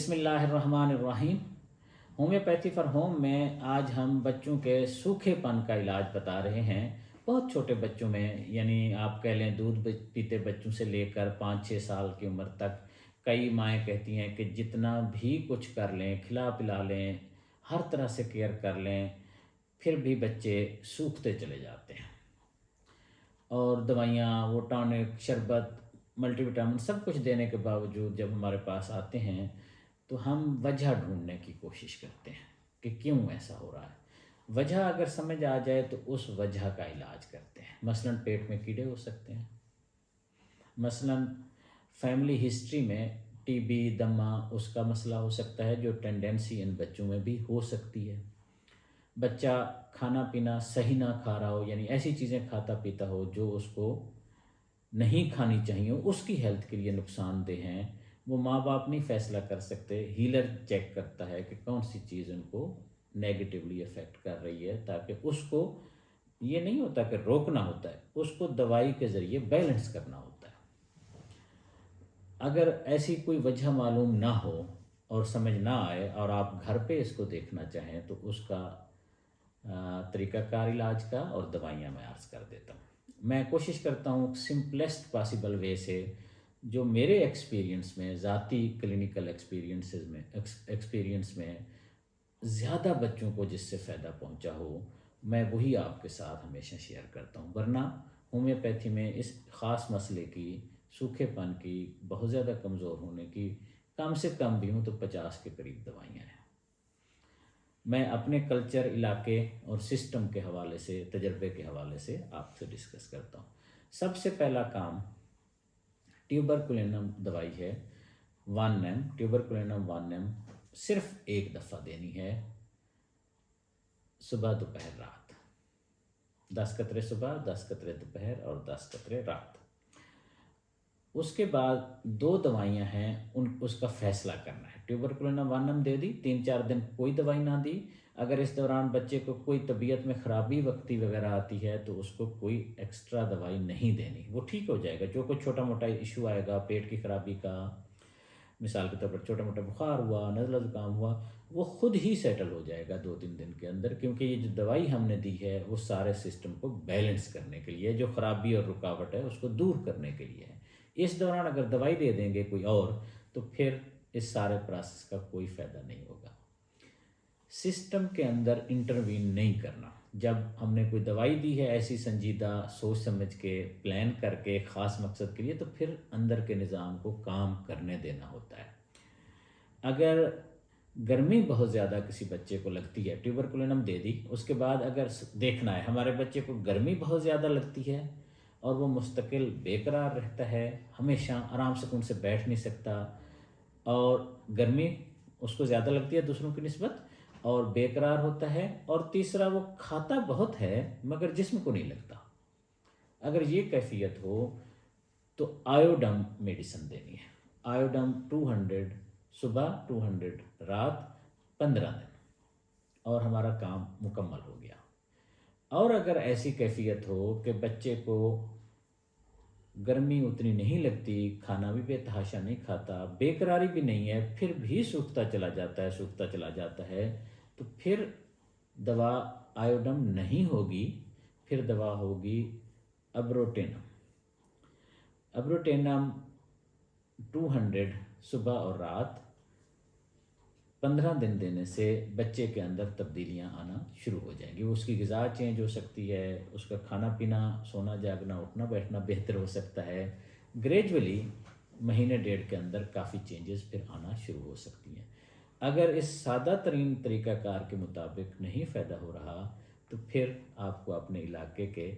बिस्मिल्लाहिर्रहमानिर्रहीम। Homeopathy for home में आज हम बच्चों के सूखेपन का इलाज बता रहे हैं। बहुत छोटे बच्चों में, यानी आप कह लें दूध पीते बच्चों से लेकर 5-6 साल की उम्र तक, कई माएँ कहती हैं कि जितना भी कुछ कर लें, खिला पिला लें, हर तरह से केयर कर लें, फिर भी बच्चे सूखते चले जाते हैं। और दवाइयाँ, वो टॉनिक, शरबत, मल्टीविटामिन सब कुछ देने के बावजूद जब हमारे पास आते हैं तो हम वजह ढूंढने की कोशिश करते हैं कि क्यों ऐसा हो रहा है। वजह अगर समझ आ जाए तो उस वजह का इलाज करते हैं। मसलन पेट में कीड़े हो सकते हैं, मसलन फैमिली हिस्ट्री में टीबी, दमा, उसका मसला हो सकता है जो टेंडेंसी इन बच्चों में भी हो सकती है। बच्चा खाना पीना सही ना खा रहा हो, यानी ऐसी चीज़ें खाता पीता हो जो उसको नहीं खानी चाहिए, उसकी हेल्थ के लिए नुकसानदेह हैं, वो माँ बाप नहीं फैसला कर सकते। हीलर चेक करता है कि कौन सी चीज़ उनको नेगेटिवली अफेक्ट कर रही है, ताकि उसको ये नहीं होता कि रोकना होता है, उसको दवाई के ज़रिए बैलेंस करना होता है। अगर ऐसी कोई वजह मालूम ना हो और समझ ना आए और आप घर पे इसको देखना चाहें तो उसका तरीक़ाकार इलाज का और दवाइयाँ मैं अर्ज़ कर देता हूँ। मैं कोशिश करता हूँ सिंपलेस्ट पॉसिबल वे से, जो मेरे एक्सपीरियंस में, ज़ाती क्लिनिकल एक्सपीरियंस में ज़्यादा बच्चों को जिससे फ़ायदा पहुँचा हो, मैं वही आपके साथ हमेशा शेयर करता हूँ। वरना होम्योपैथी में इस ख़ास मसले की, सूखेपन की, बहुत ज़्यादा कमज़ोर होने की, कम से कम भी हूँ तो 50 के करीब दवाइयाँ हैं। मैं अपने कल्चर, इलाके और सिस्टम के हवाले से, तजर्बे के हवाले से आपसे डिस्कस करता हूँ। सबसे पहला काम ट्यूबरकुलिनम दवाई है 1 mg, ट्यूबरकुलिनम 1 mg सिर्फ एक दफ़ा देनी है, सुबह दोपहर रात। 10 कतरे सुबह, 10 कतरे दोपहर और 10 कतरे रात। उसके बाद 2 दवाइयाँ हैं, उसका फ़ैसला करना है। ट्यूबरकुलिनम 1 mg दे दी, 3-4 दिन कोई दवाई ना दी। अगर इस दौरान बच्चे को कोई तबीयत में ख़राबी वक्ती वगैरह आती है तो उसको कोई एक्स्ट्रा दवाई नहीं देनी, वो ठीक हो जाएगा। जो कोई छोटा मोटा इशू आएगा पेट की ख़राबी का, मिसाल के तौर पर छोटा मोटा बुखार हुआ, नज़ला ज़ुकाम हुआ, वो खुद ही सेटल हो जाएगा 2-3 दिन के अंदर, क्योंकि ये जो दवाई हमने दी है वो सारे सिस्टम को बैलेंस करने के लिए, जो ख़राबी और रुकावट है उसको दूर करने के लिए है। इस दौरान अगर दवाई दे देंगे कोई और, तो फिर इस सारे प्रोसेस का कोई फ़ायदा नहीं होगा। सिस्टम के अंदर इंटरवीन नहीं करना। जब हमने कोई दवाई दी है ऐसी संजीदा, सोच समझ के, प्लान करके, ख़ास मकसद के लिए, तो फिर अंदर के निज़ाम को काम करने देना होता है। अगर गर्मी बहुत ज़्यादा किसी बच्चे को लगती है, ट्यूबरकुलिनम दे दी, उसके बाद अगर देखना है हमारे बच्चे को गर्मी बहुत ज़्यादा लगती है और वो मुस्तकिल बेकरार रहता है, हमेशा आराम सुकून से बैठ नहीं सकता, और गर्मी उसको ज़्यादा लगती है दूसरों की निस्बत, और बेकरार होता है, और तीसरा वो खाता बहुत है मगर जिस्म को नहीं लगता। अगर ये कैफियत हो तो आयोडम मेडिसिन देनी है। आयोडम 200 सुबह, 200 रात, 15 दिन, और हमारा काम मुकम्मल हो गया। और अगर ऐसी कैफियत हो कि बच्चे को गर्मी उतनी नहीं लगती, खाना भी बेतहाशा नहीं खाता, बेकरारी भी नहीं है, फिर भी सूखता चला जाता है, सूखता चला जाता है, तो फिर दवा आयोडम नहीं होगी, फिर दवा होगी अब्रोटेनम। अब्रोटेनम 200 सुबह और रात 15 दिन देने से बच्चे के अंदर तब्दीलियां आना शुरू हो जाएंगी। उसकी ग़िज़ा चेंज हो सकती है, उसका खाना पीना, सोना जागना, उठना बैठना बेहतर हो सकता है। ग्रेजुअली महीने डेढ़ के अंदर काफ़ी चेंजेस फिर आना शुरू हो सकती हैं। अगर इस सादा तरीन तरीक़ाकार के मुताबिक नहीं फ़ायदा हो रहा तो फिर आपको अपने इलाके के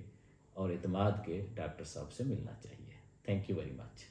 और इत्मीनान के डॉक्टर साहब से मिलना चाहिए। Thank you very much.